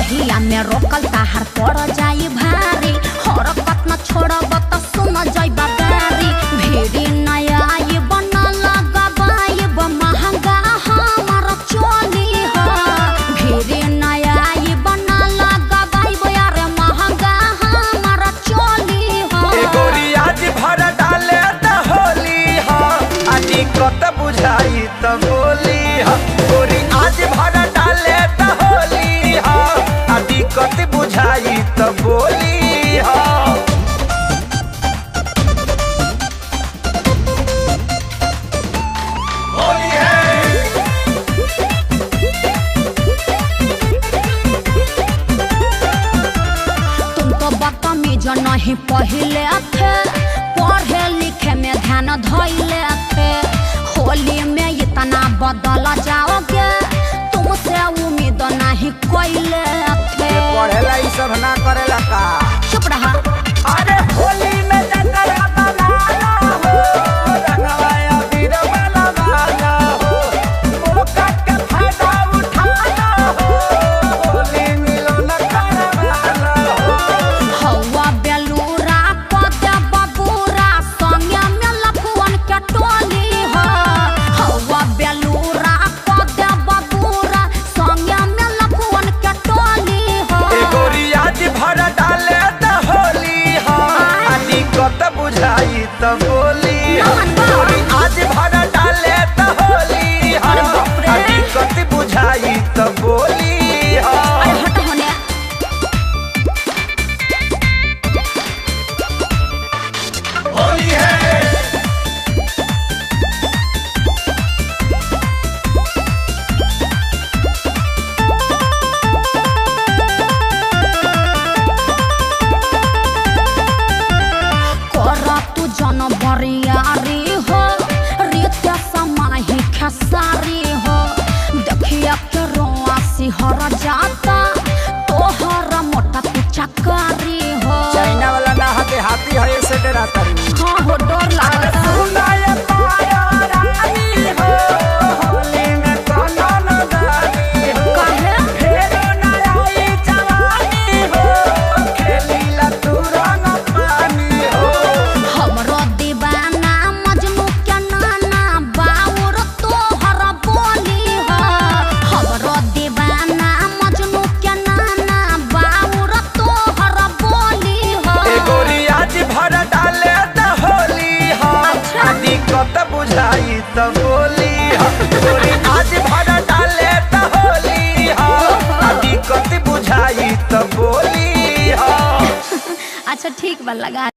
रहिया में रोकल ताहर पड़ जाई भारी हरकत न छोड़ब त सुन जाइबा गारी भीड़ी नया ये बना लगाबाइब महंगा हमारा चोली ह भीड़ी नया ये बना लगाबाइब यार महंगा हमारा चोली ह गोरी आज भर डाले त होली ह आजी कत बुझाई त बोली ह गोरी आज भर डाले त होली ह आजी कत बुझाई त बोली ह नहीं पहले थे पढ़े लिखे में ध्यान धैले थे होली में इतना बदल जाओगे तुमसे उम्मीद नहीं कोइले थे पढ़ेला ई सब ना करेला का चुप रहा अरे होली में जंगल बनाना हो रंगवाया वीर बनाना हो मौका के फायदा उठाना हो होली मिलन करवाना हो हवा बेलूरा पद बबूरा संगे में लफुअन के टोली हो हवा बेलूरा पद बबूरा संगे में लफुअन के टोली हो गोरी आज भर डाले त होली हो आनी कत बुझाई त बोली हो गोरी आज भर डाले त होली हो आनी कत बुझाई त बोली हो अरे हट होने होली है तू जन बरियारी हो रीत समाही खेसारी हो देखिया के रोआ सिहर जाता तोहर मोटा तू चकारी हो चाइना वाला ना हके हाथी है से डराता हाँ हो डर लगता सुनाए पाया रानी हो होली में काना न गानी हो काहे फेरो ना आई जवानी हो खेली ला तू रंग पानी हो हमरो दीवाना मजनू के नाना बाउर तोहर बोली हो हमरो दीवाना मजनू के नाना बाउर तोहर बोली हो गोरी आज भर डाले त होली हो आदि कत बुझाई त बोली हो गोरी आज भर डाले त होली हो आदि कत बुझाई त बोली हो अच्छा ठीक बा लगा